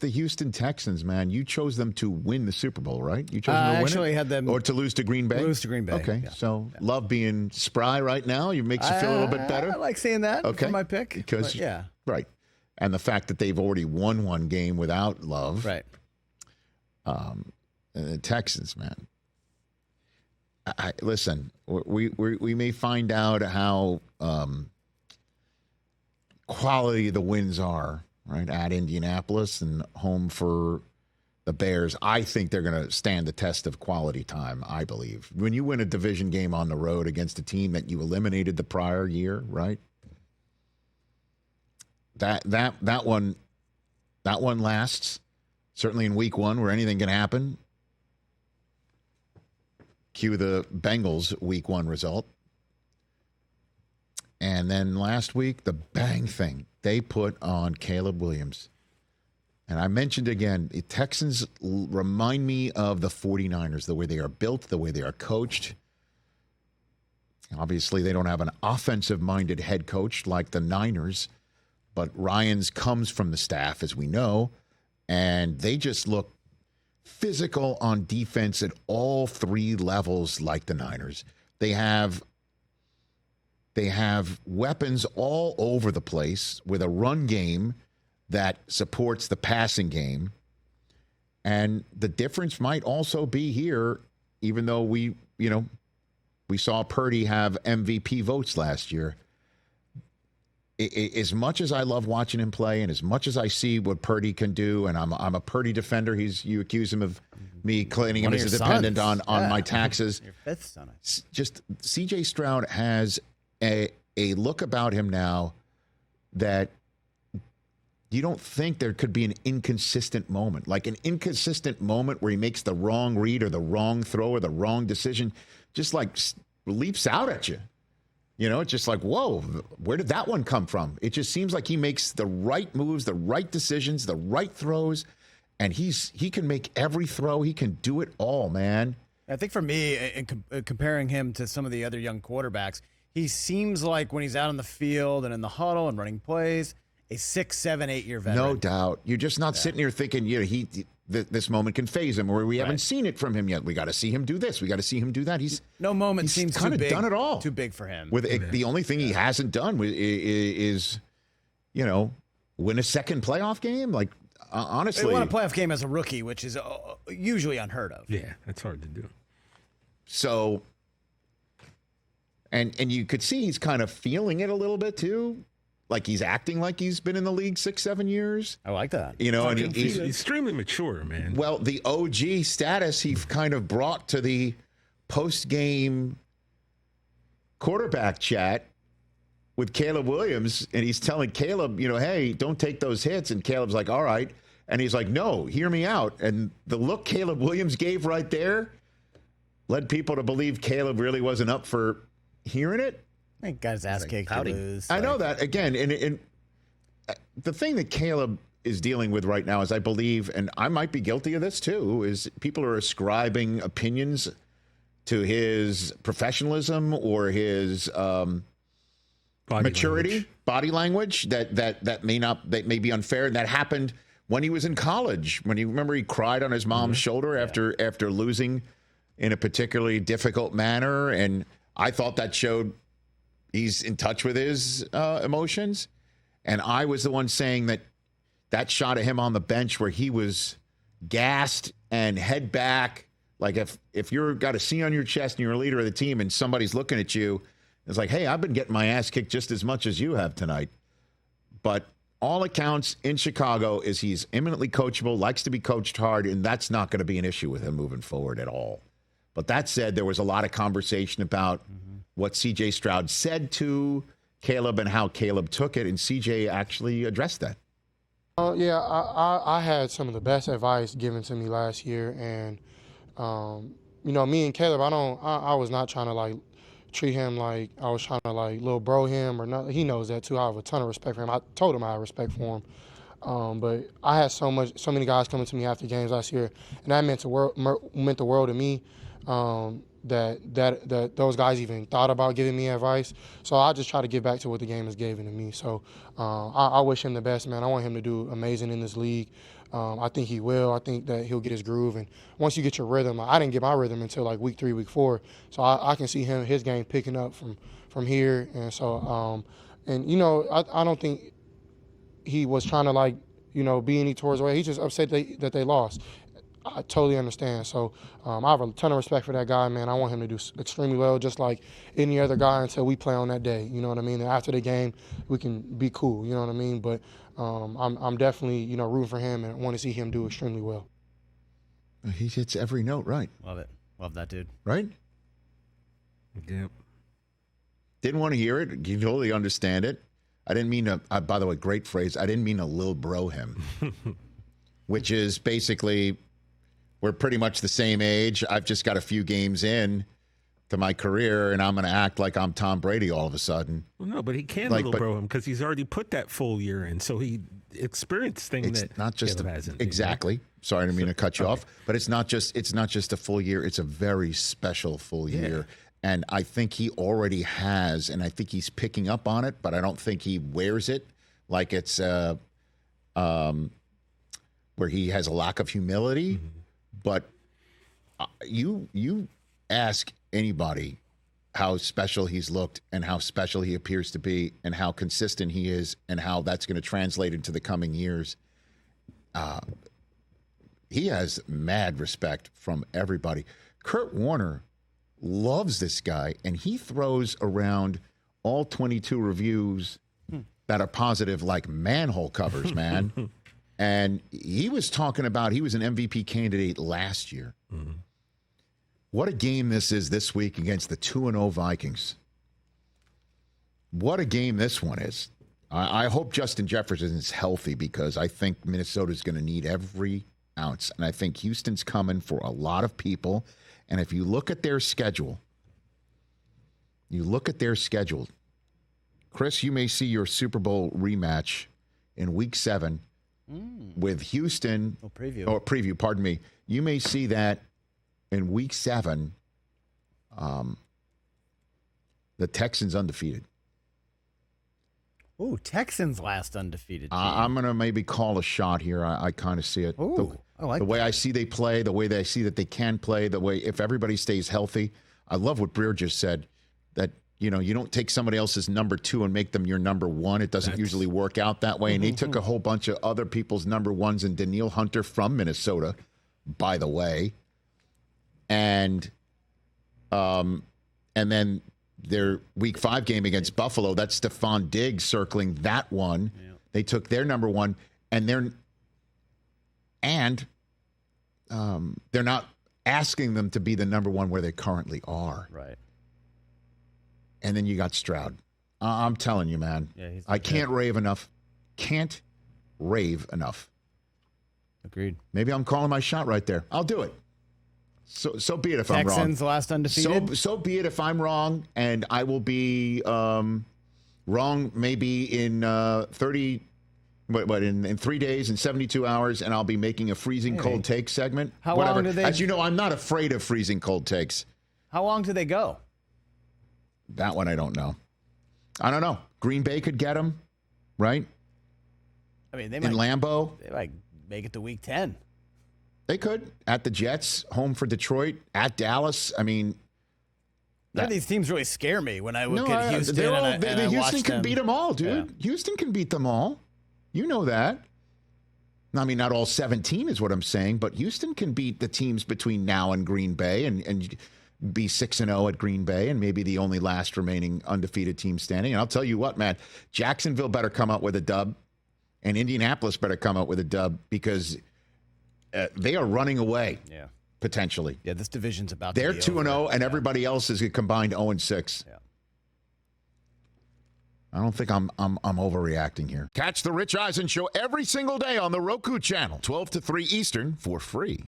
against the Houston Texans, man. You chose them to win the Super Bowl, right? You chose them to win actually it? had them or to lose to Green Bay? Lose to Green Bay. Okay, so love being spry right now. You makes you feel a little bit better. I like seeing that for my pick. Because, yeah. Right. And the fact that they've already won one game without Love. Right. The Texans, man. Listen, we may find out how quality the wins are, right, at Indianapolis and home for the Bears. I think they're going to stand the test of quality time, I believe. When you win a division game on the road against a team that you eliminated the prior year, right? That one lasts. Certainly in week one where anything can happen. Cue the Bengals week one result. And then last week, the bang thing they put on Caleb Williams. And I mentioned again, the Texans remind me of the 49ers, the way they are built, the way they are coached. Obviously, they don't have an offensive-minded head coach like the Niners, but Ryans comes from the staff, as we know, and they just look physical on defense at all three levels like the Niners. They have weapons all over the place with a run game that supports the passing game. And the difference might also be here, even though we saw Purdy have MVP votes last year. As much as I love watching him play and as much as I see what Purdy can do, and I'm a Purdy defender, you accuse him of me claiming him as a dependent on my taxes. Your fifth son. Just CJ Stroud has a look about him now that you don't think there could be an inconsistent moment, like an inconsistent moment where he makes the wrong read or the wrong throw or the wrong decision, just like leaps out at you. It's just like, whoa, where did that one come from? It just seems like he makes the right moves, the right decisions, the right throws, and he can make every throw. He can do it all, man. I think for me, in comparing him to some of the other young quarterbacks, he seems like when he's out on the field and in the huddle and running plays, a 6, 7, 8 year veteran. No doubt. You're just not sitting here thinking, this moment can phase him, or we haven't seen it from him yet. We got to see him do this. We got to see him do that. No moment seems kind too of done it all. Too big for him. The only thing he hasn't done is win a second playoff game. Like honestly, he won a playoff game as a rookie, which is usually unheard of. Yeah, that's hard to do. So, and you could see he's kind of feeling it a little bit too. Like he's acting like he's been in the league 6, 7 years. I like that. And he's extremely mature, man. Well, the OG status he kind of brought to the post-game quarterback chat with Caleb Williams, and he's telling Caleb, hey, don't take those hits. And Caleb's like, all right. And he's like, no, hear me out. And the look Caleb Williams gave right there led people to believe Caleb really wasn't up for hearing it. I think got his ass kicked to lose. I know that. Again, and the thing that Caleb is dealing with right now is, I believe, and I might be guilty of this too, is people are ascribing opinions to his professionalism or his maturity, body language that may be unfair. And that happened when he was in college. When he cried on his mom's shoulder after losing in a particularly difficult manner. And I thought that showed he's in touch with his emotions. And I was the one saying that shot of him on the bench where he was gassed and head back. Like if you're got a C on your chest and you're a leader of the team and somebody's looking at you, it's like, hey, I've been getting my ass kicked just as much as you have tonight. But all accounts in Chicago is he's eminently coachable, likes to be coached hard, and that's not going to be an issue with him moving forward at all. But that said, there was a lot of conversation about what CJ Stroud said to Caleb and how Caleb took it, and CJ actually addressed that. I had some of the best advice given to me last year, and me and Caleb, I was not trying to treat him like I was trying to little bro him or nothing. He knows that too. I have a ton of respect for him. I told him I have respect for him. But I had so many guys coming to me after games last year, and that meant the world to me. That those guys even thought about giving me advice. So I just try to give back to what the game has given to me. So I wish him the best, man. I want him to do amazing in this league. I think he will. I think that he'll get his groove. And once you get your rhythm, I didn't get my rhythm until like week 3, week 4. So I can see his game picking up from here. And so, and, I don't think he was trying to, like, be any towards away. He's just upset that they lost. I totally understand. So I have a ton of respect for that guy, man. I want him to do extremely well, just like any other guy until we play on that day. You know what I mean? And after the game, we can be cool. You know what I mean? But I'm definitely, rooting for him and want to see him do extremely well. He hits every note right. Love it. Love that dude. Right? Yep. Didn't want to hear it. You totally understand it. I didn't mean to, by the way, great phrase. I didn't mean to Lil Bro him, which is basically we're pretty much the same age. I've just got a few games in to my career, and I'm going to act like I'm Tom Brady all of a sudden. Well, no, but he can Like, Lil Bro him because he's already put that full year in, so he experienced things It's that not just Caleb hasn't. exactly. Sorry, I didn't mean to cut you off, but it's not just a full year. It's a very special full year. And I think he already has, and I think he's picking up on it, but I don't think he wears it like it's where he has a lack of humility. Mm-hmm. But you ask anybody how special he's looked and how special he appears to be and how consistent he is and how that's going to translate into the coming years. He has mad respect from everybody. Kurt Warner loves this guy, and he throws around all 22 reviews that are positive like manhole covers, man. And he was talking about he was an MVP candidate last year. Mm-hmm. What a game this is this week against the 2-0 Vikings. What a game this one is. I hope Justin Jefferson is healthy because I think Minnesota's going to need every ounce. And I think Houston's coming for a lot of people. And if you look at their schedule, Chris, you may see your Super Bowl rematch in Week 7 with Houston. Preview, pardon me. You may see that in Week 7, the Texans undefeated. Ooh, Texans last undefeated team. I'm going to maybe call a shot here. I kind of see it. Ooh, I like the way that. I see they play, the way that I see that they can play, the way if everybody stays healthy. I love what Breer just said, that you don't take somebody else's number 2 and make them your number 1. It doesn't usually work out that way. And they took a whole bunch of other people's number 1s and Danielle Hunter from Minnesota, by the way. And then their Week 5 game against Buffalo, that's Stephon Diggs circling that one. Yeah. They took their number 1, and they're not asking them to be the number 1 where they currently are. Right. And then you got Stroud. I'm telling you, man. Yeah, I can't rave enough. Can't rave enough. Agreed. Maybe I'm calling my shot right there. I'll do it. So be it if I'm wrong. Texans last undefeated. So be it if I'm wrong, and I will be wrong maybe in 30. But in 3 days and 72 hours, and I'll be making a freezing cold take segment. How long do they? As you know, I'm not afraid of freezing cold takes. How long do they go? That one I don't know. I don't know. Green Bay could get them, right? I mean, in Lambeau, they might make it to Week 10. They could at the Jets, home for Detroit, at Dallas. I mean, none of these teams really scare me when I look at Houston. Houston can beat them all, dude. Yeah. Houston can beat them all. You know that. I mean, not all 17 is what I'm saying, but Houston can beat the teams between now and Green Bay and be 6-0 at Green Bay and maybe the only last remaining undefeated team standing. And I'll tell you what, man, Jacksonville better come out with a dub, and Indianapolis better come out with a dub because they are running away. Yeah. Potentially. Yeah, this division's about They're to be 2-0, over. and everybody else is a combined 0-6. Yeah. I don't think I'm overreacting here. Catch the Rich Eisen Show every single day on the Roku Channel, 12 to 3 Eastern, for free.